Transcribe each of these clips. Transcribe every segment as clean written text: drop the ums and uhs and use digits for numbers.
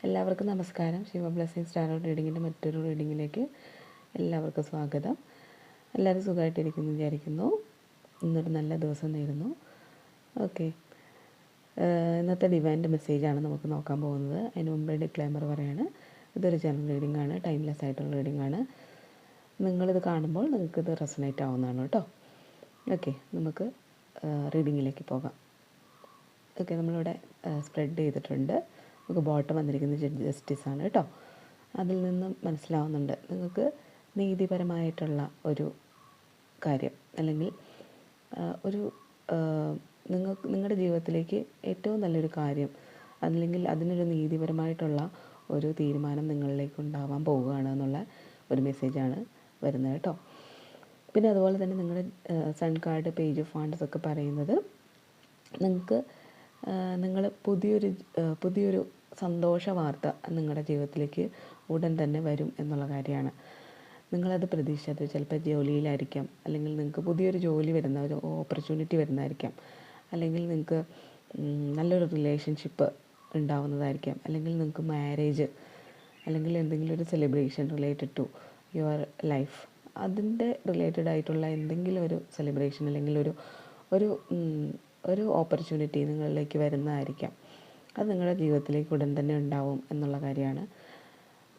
എല്ലാവർക്കും നമസ്കാരം. Shiva blessings tarot റീഡിങ്ങിൻ്റെ മറ്റൊരു റീഡിങ്ങിലേക്ക് എല്ലാവർക്കും സ്വാഗതം. എല്ലാവരും സുഖമായിട്ടിരിക്കുന്നു വിചാരിക്കുന്നു. ഇന്നൊരു നല്ല ദിവസം നേരുന്നു. ഓക്കെ, ഇന്നത്തെ ഡിവൈൻ്റെ മെസ്സേജാണ് നമുക്ക് നോക്കാൻ പോകുന്നത്. അതിന് മുമ്പേ ഡിക്ലൈമർ പറയാണ്, ഇതൊരു ജനറൽ റീഡിംഗ് ആണ്, ടൈംലെസ് ആയിട്ടുള്ള റീഡിംഗ് ആണ്. നിങ്ങളിത് കാണുമ്പോൾ നിങ്ങൾക്കിത് റെസണേറ്റ് ആവുന്നതാണ് കേട്ടോ. ഓക്കെ, നമുക്ക് റീഡിങ്ങിലേക്ക് പോകാം. ഓക്കെ, നമ്മളിവിടെ സ്പ്രെഡ് ചെയ്തിട്ടുണ്ട്. നമുക്ക് ബോട്ടം വന്നിരിക്കുന്നത് ജസ്റ്റിസാണ് കേട്ടോ. അതിൽ നിന്നും മനസ്സിലാവുന്നുണ്ട് നിങ്ങൾക്ക് നീതിപരമായിട്ടുള്ള ഒരു കാര്യം, അല്ലെങ്കിൽ ഒരു നിങ്ങളുടെ ജീവിതത്തിലേക്ക് ഏറ്റവും നല്ലൊരു കാര്യം, അല്ലെങ്കിൽ അതിനൊരു നീതിപരമായിട്ടുള്ള ഒരു തീരുമാനം നിങ്ങളിലേക്ക് ഉണ്ടാവാൻ പോവുകയാണ് എന്നുള്ള ഒരു മെസ്സേജാണ് വരുന്നത് കേട്ടോ. പിന്നെ അതുപോലെ തന്നെ നിങ്ങളുടെ സൺ കാർഡ്, പേജ് ഓഫ് വാണ്ടസ് ഒക്കെ പറയുന്നത് നിങ്ങൾക്ക് നിങ്ങൾ പുതിയൊരു സന്തോഷ വാർത്ത നിങ്ങളുടെ ജീവിതത്തിലേക്ക് ഉടൻ തന്നെ വരും എന്നുള്ള കാര്യമാണ്. നിങ്ങളത് പ്രതീക്ഷിച്ചത് ചിലപ്പോൾ ജോലിയിലായിരിക്കാം, അല്ലെങ്കിൽ നിങ്ങൾക്ക് പുതിയൊരു ജോലി വരുന്ന ഒരു ഓപ്പർച്യൂണിറ്റി വരുന്നതായിരിക്കാം, അല്ലെങ്കിൽ നിങ്ങൾക്ക് നല്ലൊരു റിലേഷൻഷിപ്പ് ഉണ്ടാവുന്നതായിരിക്കാം, അല്ലെങ്കിൽ നിങ്ങൾക്ക് മാരേജ്, അല്ലെങ്കിൽ എന്തെങ്കിലും ഒരു celebration related to your life, അതിൻ്റെ റിലേറ്റഡ് ആയിട്ടുള്ള എന്തെങ്കിലും ഒരു സെലിബ്രേഷൻ, അല്ലെങ്കിൽ ഒരു ഓപ്പർച്യൂണിറ്റി നിങ്ങളിലേക്ക് വരുന്നതായിരിക്കാം. അത് നിങ്ങളുടെ ജീവിതത്തിലേക്ക് ഉടൻ തന്നെ ഉണ്ടാവും എന്നുള്ള കാര്യമാണ്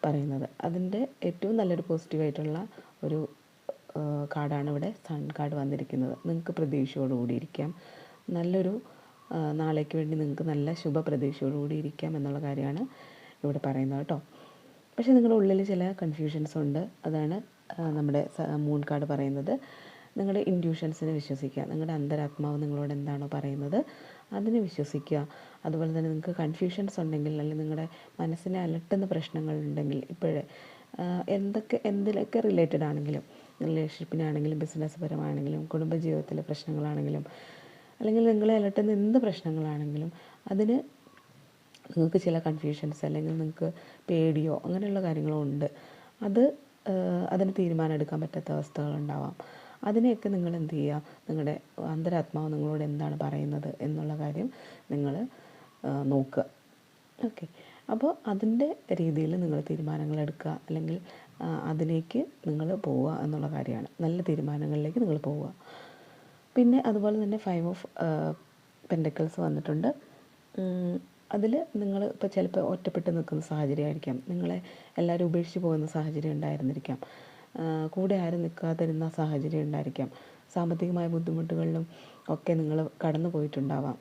പറയുന്നത്. അതിൻ്റെ ഏറ്റവും നല്ലൊരു പോസിറ്റീവായിട്ടുള്ള ഒരു കാർഡാണ് ഇവിടെ സൺ കാർഡ് വന്നിരിക്കുന്നത്. നിങ്ങൾക്ക് പ്രതീക്ഷയോടുകൂടി ഇരിക്കാം, നല്ലൊരു നാളേക്ക് വേണ്ടി നിങ്ങൾക്ക് നല്ല ശുഭ പ്രതീക്ഷയോടുകൂടി ഇരിക്കാം എന്നുള്ള കാര്യമാണ് ഇവിടെ പറയുന്നത് കേട്ടോ. പക്ഷേ നിങ്ങളുടെ ഉള്ളിൽ ചില കൺഫ്യൂഷൻസ് ഉണ്ട്. അതാണ് നമ്മുടെ മൂൺ കാർഡ് പറയുന്നത്. നിങ്ങളുടെ ഇൻഡ്യൂഷൻസിനെ വിശ്വസിക്കുക. നിങ്ങളുടെ അന്തരാത്മാവ് നിങ്ങളോട് എന്താണോ പറയുന്നത് അതിനെ വിശ്വസിക്കുക. അതുപോലെ തന്നെ നിങ്ങൾക്ക് കൺഫ്യൂഷൻസ് ഉണ്ടെങ്കിൽ, അല്ലെങ്കിൽ നിങ്ങളുടെ മനസ്സിനെ അലട്ടുന്ന പ്രശ്നങ്ങളുണ്ടെങ്കിൽ, ഇപ്പോഴേ എന്തിലൊക്കെ റിലേറ്റഡ് ആണെങ്കിലും, റിലേഷൻഷിപ്പിനാണെങ്കിലും, ബിസിനസ് പരമാണെങ്കിലും, കുടുംബജീവിതത്തിലെ പ്രശ്നങ്ങളാണെങ്കിലും, അല്ലെങ്കിൽ നിങ്ങളെ അലട്ടുന്ന എന്ത് പ്രശ്നങ്ങളാണെങ്കിലും, അതിന് നിങ്ങൾക്ക് ചില കൺഫ്യൂഷൻസ്, അല്ലെങ്കിൽ നിങ്ങൾക്ക് പേടിയോ അങ്ങനെയുള്ള കാര്യങ്ങളോ ഉണ്ട്, അതിന് തീരുമാനം എടുക്കാൻ പറ്റാത്ത അവസ്ഥകളുണ്ടാവാം. അതിനെയൊക്കെ നിങ്ങൾ എന്ത് ചെയ്യുക, നിങ്ങളുടെ അന്തരാത്മാവ് നിങ്ങളോട് എന്താണ് പറയുന്നത് എന്നുള്ള കാര്യം നിങ്ങൾ നോക്കുക. ഓക്കെ, അപ്പോൾ അതിൻ്റെ രീതിയിൽ നിങ്ങൾ തീരുമാനങ്ങൾ എടുക്കുക, അല്ലെങ്കിൽ അതിലേക്ക് നിങ്ങൾ പോവുക എന്നുള്ള കാര്യമാണ്. നല്ല തീരുമാനങ്ങളിലേക്ക് നിങ്ങൾ പോവുക. പിന്നെ അതുപോലെ തന്നെ 5 ഓഫ് പെൻറ്റക്കിൾസ് വന്നിട്ടുണ്ട്. അതിൽ നിങ്ങൾ ഇപ്പോൾ ചിലപ്പോൾ ഒറ്റപ്പെട്ട് നിൽക്കുന്ന സാഹചര്യമായിരിക്കാം, നിങ്ങളെ എല്ലാവരും ഉപേക്ഷിച്ച് പോകുന്ന സാഹചര്യം ഉണ്ടായിരുന്നിരിക്കാം, കൂടെ ആരും നിൽക്കാതിരുന്ന സാഹചര്യം ഉണ്ടായിരിക്കാം, സാമ്പത്തികമായ ബുദ്ധിമുട്ടുകളിലും ഒക്കെ നിങ്ങൾ കടന്നു പോയിട്ടുണ്ടാവാം.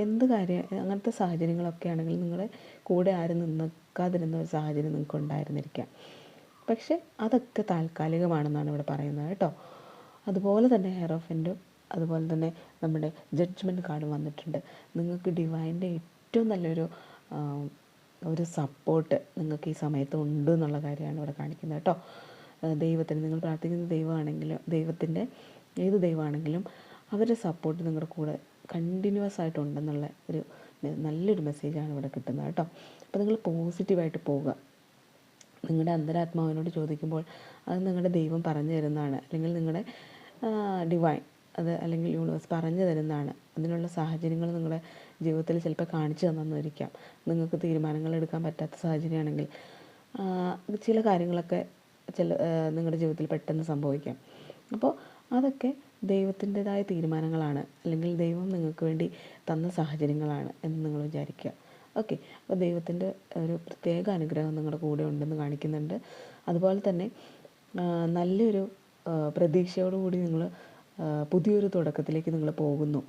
എന്ത് കാര്യം, അങ്ങനത്തെ സാഹചര്യങ്ങളൊക്കെ ആണെങ്കിൽ നിങ്ങളെ കൂടെ ആരും നിൽക്കാതിരുന്ന ഒരു സാഹചര്യം നിങ്ങൾക്ക് ഉണ്ടായിരുന്നിരിക്കാം. പക്ഷേ അതൊക്കെ താൽക്കാലികമാണെന്നാണ് ഇവിടെ പറയുന്നത് കേട്ടോ. അതുപോലെ തന്നെ ഹെയറോഫൻറ്റും, അതുപോലെ തന്നെ നമ്മുടെ ജഡ്ജ്മെൻറ്റ് കാർഡും വന്നിട്ടുണ്ട്. നിങ്ങൾക്ക് ഡിവൈൻ്റെ ഏറ്റവും നല്ലൊരു ഒരു സപ്പോർട്ട് നിങ്ങൾക്ക് ഈ സമയത്ത് ഉണ്ട് എന്നുള്ള കാര്യമാണ് ഇവിടെ കാണിക്കുന്നത് കേട്ടോ. ദൈവത്തിന്, നിങ്ങൾ പ്രാർത്ഥിക്കുന്ന ദൈവമാണെങ്കിലും, ഏത് ദൈവമാണെങ്കിലും അവരുടെ സപ്പോർട്ട് നിങ്ങളുടെ കൂടെ കണ്ടിന്യൂസ് ആയിട്ടുണ്ടെന്നുള്ള ഒരു നല്ലൊരു മെസ്സേജാണ് ഇവിടെ കിട്ടുന്നത് കേട്ടോ. അപ്പോൾ നിങ്ങൾ പോസിറ്റീവായിട്ട് പോവുക. നിങ്ങളുടെ അന്തരാത്മാവിനോട് ചോദിക്കുമ്പോൾ അത് നിങ്ങളുടെ ദൈവം പറഞ്ഞു തരുന്നതാണ്, അല്ലെങ്കിൽ നിങ്ങളുടെ ഡിവൈൻ അല്ലെങ്കിൽ യൂണിവേഴ്സ് പറഞ്ഞു തരുന്നതാണ്. അതിനുള്ള സാഹചര്യങ്ങൾ നിങ്ങളുടെ ജീവിതത്തിൽ ചിലപ്പോൾ കാണിച്ചു തന്നിരിക്കാം. നിങ്ങൾക്ക് തീരുമാനങ്ങൾ എടുക്കാൻ പറ്റാത്ത സാഹചര്യമാണെങ്കിൽ ചില കാര്യങ്ങളൊക്കെ നിങ്ങളുടെ ജീവിതത്തിൽ പെട്ടെന്ന് സംഭവിക്കാം. അപ്പോൾ അതൊക്കെ ദൈവത്തിൻ്റെതായ തീരുമാനങ്ങളാണ്, അല്ലെങ്കിൽ ദൈവം നിങ്ങൾക്ക് വേണ്ടി തന്ന സാഹചര്യങ്ങളാണ് എന്ന് നിങ്ങൾ വിചാരിക്കുക. ഓക്കെ, അപ്പോൾ ദൈവത്തിൻ്റെ ഒരു പ്രത്യേക അനുഗ്രഹം നിങ്ങളുടെ കൂടെ ഉണ്ടെന്ന് കാണിക്കുന്നുണ്ട്. അതുപോലെ തന്നെ നല്ലൊരു പ്രതീക്ഷയോടുകൂടി നിങ്ങൾ പുതിയൊരു തുടക്കത്തിലേക്ക് നിങ്ങൾ പോകുന്നു.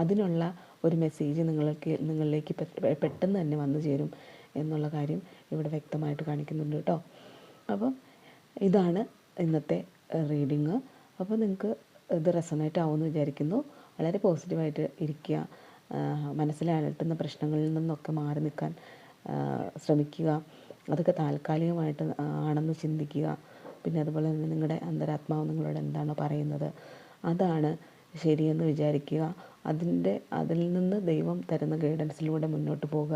അതിനുള്ള ഒരു മെസ്സേജ് നിങ്ങളിലേക്ക് പെട്ടെന്ന് തന്നെ വന്നു ചേരും എന്നുള്ള കാര്യം ഇവിടെ വ്യക്തമായിട്ട് കാണിക്കുന്നുണ്ട് കേട്ടോ. അപ്പോൾ ഇതാണ് ഇന്നത്തെ റീഡിങ്. അപ്പോൾ നിങ്ങൾക്ക് ഇത് റെസണേറ്റ് ആവുമെന്ന് വിചാരിക്കുന്നു. വളരെ പോസിറ്റീവായിട്ട് ഇരിക്കുക. മനസ്സിലെ അലട്ടുന്ന പ്രശ്നങ്ങളിൽ നിന്നൊക്കെ മാറി നിൽക്കാൻ ശ്രമിക്കുക. അതൊക്കെ താൽക്കാലികമായിട്ട് ആണെന്ന് ചിന്തിക്കുക. പിന്നെ അതുപോലെ തന്നെ നിങ്ങളുടെ അന്തരാത്മാവ് നിങ്ങളോട് എന്താണോ പറയുന്നത് അതാണ് ശരിയെന്ന് വിചാരിക്കുക. അതിൽ നിന്ന് ദൈവം തരുന്ന ഗൈഡൻസിലൂടെ മുന്നോട്ട് പോകുക.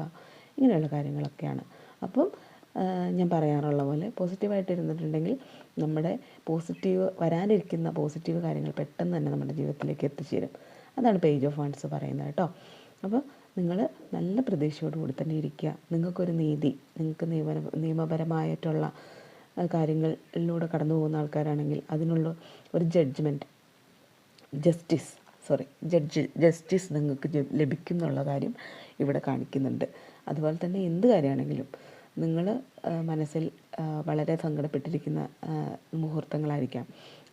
ഇങ്ങനെയുള്ള കാര്യങ്ങളൊക്കെയാണ്. അപ്പം ഞാൻ പറയാറുള്ള പോലെ പോസിറ്റീവായിട്ട് ഇരുന്നിട്ടുണ്ടെങ്കിൽ നമ്മുടെ വരാനിരിക്കുന്ന പോസിറ്റീവ് കാര്യങ്ങൾ പെട്ടെന്ന് തന്നെ നമ്മുടെ ജീവിതത്തിലേക്ക് എത്തിച്ചേരും. അതാണ് പേജ് ഓഫ് വാണ്ട്സ് പറയുന്നത് കേട്ടോ. അപ്പോൾ നിങ്ങൾ നല്ല പ്രതീക്ഷയോടുകൂടി തന്നെ ഇരിക്കുക. നിങ്ങൾക്കൊരു നീതി, നിങ്ങൾക്ക് നിയമപരമായിട്ടുള്ള കാര്യങ്ങളിലൂടെ കടന്നു പോകുന്ന ആൾക്കാരാണെങ്കിൽ അതിനുള്ള ഒരു ജസ്റ്റിസ് നിങ്ങൾക്ക് ലഭിക്കും എന്നുള്ള കാര്യം ഇവിടെ കാണിക്കുന്നുണ്ട്. അതുപോലെ തന്നെ എന്ത് കാര്യമാണെങ്കിലും നിങ്ങൾ മനസ്സിൽ വളരെ സങ്കടപ്പെട്ടിരിക്കുന്ന മുഹൂർത്തങ്ങളായിരിക്കാം,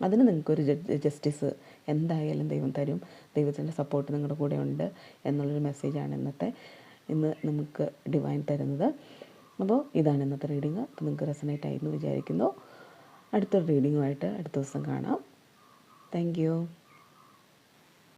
അതിന് നിങ്ങൾക്കൊരു ജസ്റ്റിസ് എന്തായാലും ദൈവം തരും. ദൈവത്തിൻ്റെ സപ്പോർട്ട് നിങ്ങളുടെ കൂടെ ഉണ്ട് എന്നുള്ളൊരു മെസ്സേജാണ് ഇന്ന് നമുക്ക് ഡിവൈൻ തരുന്നത്. അപ്പോൾ ഇതാണ് ഇന്നത്തെ റീഡിങ്. അപ്പോൾ നിങ്ങൾക്ക് റെസണേറ്റ് ആയി എന്ന് വിചാരിക്കുന്നു. അടുത്തൊരു റീഡിങ്ങുമായിട്ട് അടുത്ത ദിവസം കാണാം. Thank you.